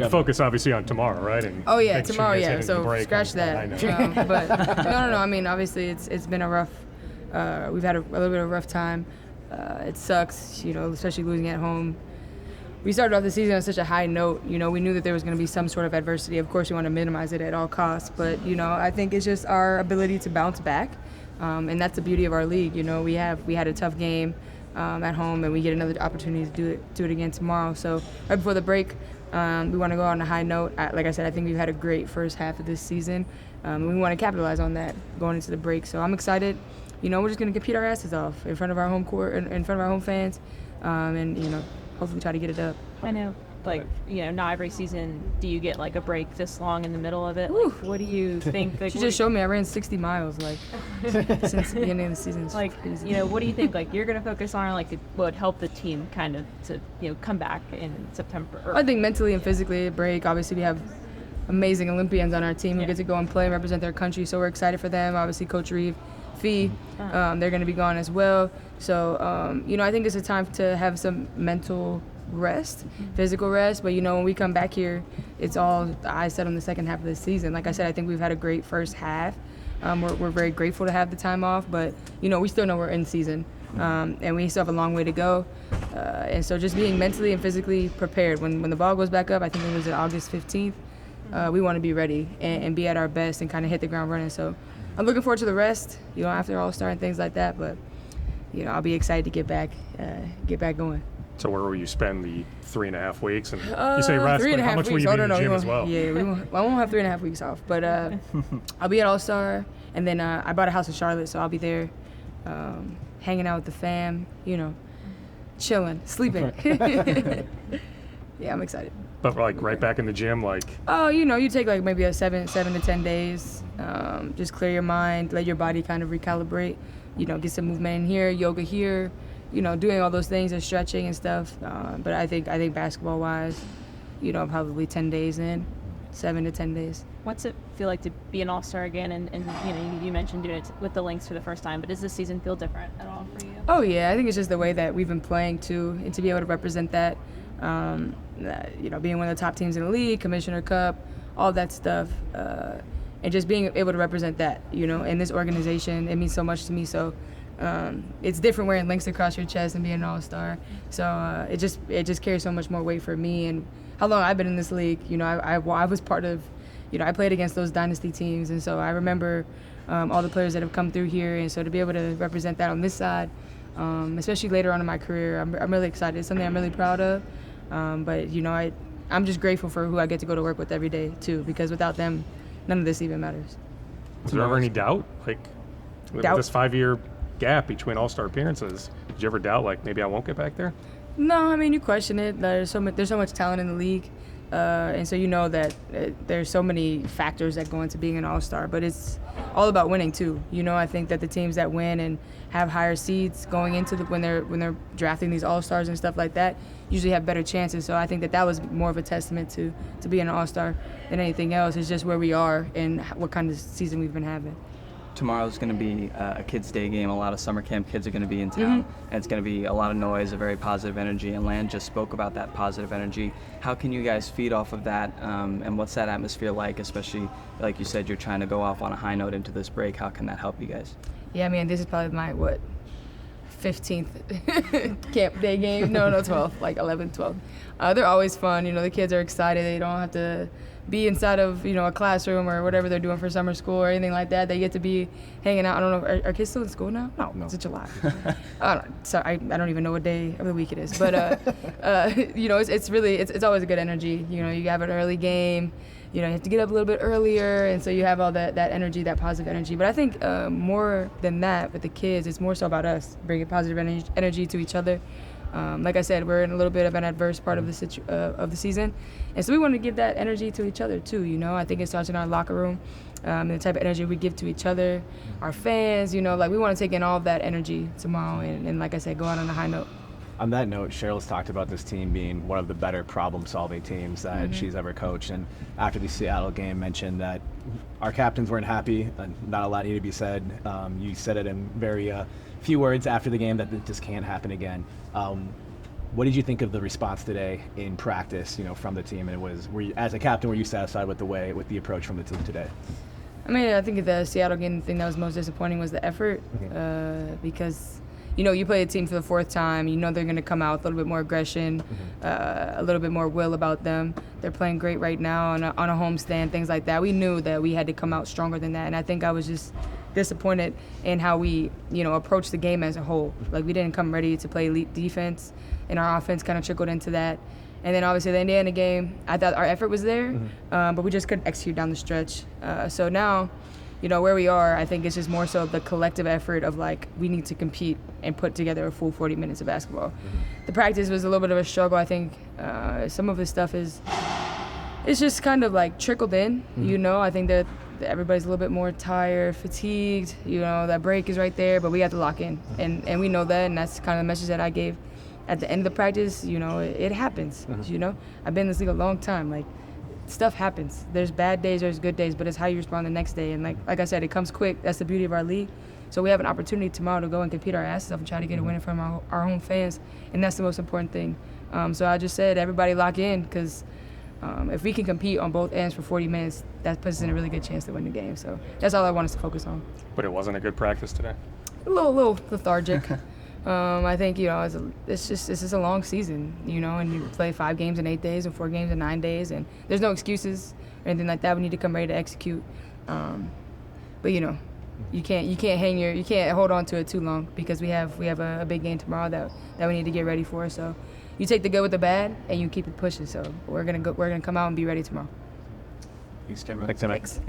But the focus obviously on tomorrow, right? And oh yeah, making tomorrow, sure you guys yeah. hit the So break scratch that. But no. I mean, obviously, it's been a rough. We've had a little bit of a rough time. It sucks, especially losing at home. We started off the season on such a high note. We knew that there was going to be some sort of adversity. Of course, we want to minimize it at all costs. But I think it's just our ability to bounce back, and that's the beauty of our league. We had a tough game at home, and we get another opportunity to do it again tomorrow. So right before the break, we want to go on a high note. Like I said, I think we've had a great first half of this season. We want to capitalize on that going into the break. So I'm excited. We're just going to compete our asses off in front of our home court, in front of our home fans, and hopefully try to get it up. I know, not every season do you get like a break this long in the middle of it. What do you think? She just showed me I ran 60 miles since the beginning of the season. It's crazy. What do you think you're going to focus on, what would help the team kind of to come back in September? I think mentally and physically a break. Obviously we have amazing Olympians on our team who get to go and play and represent their country, so we're excited for them. Obviously Coach Reeve, Fee, they're going to be gone as well. So, I think it's a time to have some mental rest, physical rest. But, when we come back here, it's all eyes set on the second half of the season. Like I said, I think we've had a great first half. We're very grateful to have the time off. But, we still know we're in season. And we still have a long way to go. And so just being mentally and physically prepared. When the ball goes back up, I think it was August 15th, we want to be ready and be at our best and kind of hit the ground running. So I'm looking forward to the rest, after All-Star and things like that. But, I'll be excited to get back going. So where will you spend the 3.5 weeks? And you say rest, but how much will you be in the gym as well? Yeah, I won't have 3.5 weeks off. But I'll be at All-Star, and then I bought a house in Charlotte, so I'll be there hanging out with the fam, chilling, sleeping. Yeah, I'm excited. But right back in the gym, you take maybe a 7 to 10 days, just clear your mind, let your body kind of recalibrate, get some movement in here, yoga here, doing all those things and stretching and stuff. But I think basketball wise, probably 10 days in, 7 to 10 days. What's it feel like to be an All-Star again? And you mentioned doing it with the Lynx for the first time, but does this season feel different at all for you? Oh yeah, I think it's just the way that we've been playing too, and to be able to represent that. Being one of the top teams in the league, Commissioner Cup, all that stuff, and just being able to represent that, in this organization, it means so much to me. So it's different wearing Lynx across your chest and being an All-Star. So it just carries so much more weight for me. And how long I've been in this league, I was part of, I played against those dynasty teams, and so I remember all the players that have come through here, and so to be able to represent that on this side, especially later on in my career, I'm really excited. It's something I'm really proud of. But I'm just grateful for who I get to go to work with every day too, because without them, none of this even matters. Is there ever any doubt, with this 5-year gap between All-Star appearances? Did you ever doubt, maybe I won't get back there? No, I mean, you question it. There's so much talent in the league, and so that there's so many factors that go into being an All-Star. But it's all about winning too. I think that the teams that win and have higher seeds going into when they're drafting these All-Stars and stuff like that usually have better chances. So I think that was more of a testament to being an All-Star than anything else. It's just where we are and what kind of season we've been having. Tomorrow's going to be a kids' day game. A lot of summer camp kids are going to be in town, and it's going to be a lot of noise, a very positive energy. And Lan just spoke about that positive energy. How can you guys feed off of that, and what's that atmosphere like, especially, like you said, you're trying to go off on a high note into this break. How can that help you guys? Yeah, I mean, this is probably my, 15th camp day game? No, 12th, 11, 12. They're always fun. The kids are excited. They don't have to be inside of, a classroom or whatever they're doing for summer school or anything like that. They get to be hanging out. I don't know, are kids still in school now? No. It's July. I don't even know what day of the week it is. But, it's always a good energy. You have an early game. You have to get up a little bit earlier, and so you have all that energy, that positive energy. But I think more than that, with the kids, it's more so about us bringing positive energy to each other. Like I said, we're in a little bit of an adverse part of the season, and so we want to give that energy to each other too. I think it starts in our locker room, and the type of energy we give to each other, our fans. We want to take in all of that energy tomorrow, and like I said, go out on a high note. On that note, Cheryl's talked about this team being one of the better problem-solving teams that she's ever coached, and after the Seattle game mentioned that our captains weren't happy, and not a lot needed to be said. You said it in very few words after the game that it just can't happen again. What did you think of the response today in practice, from the team? And as a captain, were you satisfied with the approach from the team today? I mean, I think the Seattle game, the thing that was most disappointing was the effort, because, you play a team for the fourth time. They're going to come out with a little bit more aggression, a little bit more will about them. They're playing great right now on a homestand, things like that. We knew that we had to come out stronger than that, and I think I was just disappointed in how we, approached the game as a whole. Like, we didn't come ready to play elite defense, and our offense kind of trickled into that. And then obviously the Indiana game, I thought our effort was there, but we just couldn't execute down the stretch. So now, where we are, I think it's just more so the collective effort of, like, we need to compete and put together a full 40 minutes of basketball. The practice was a little bit of a struggle. I think some of the stuff it's just kind of like trickled in, I think that everybody's a little bit more tired, fatigued, that break is right there, but we have to lock in. And we know that, and that's kind of the message that I gave at the end of the practice. It happens, I've been in this league a long time. Like, stuff happens. There's bad days, there's good days, but it's how you respond the next day. And like I said, it comes quick. That's the beauty of our league. So we have an opportunity tomorrow to go and compete our asses off and try to get a win from our home fans, and that's the most important thing. So I just said, everybody lock in, because if we can compete on both ends for 40 minutes, that puts us in a really good chance to win the game. So that's all I want us to focus on. But it wasn't a good practice today. A little lethargic. I think, this is a long season, and you play 5 games in 8 days and 4 games in 9 days, and there's no excuses or anything like that. We need to come ready to execute. But you can't hold on to it too long, because we have a big game tomorrow that we need to get ready for. So you take the good with the bad and you keep it pushing. So we're gonna come out and be ready tomorrow. Thanks, Tim. Thanks.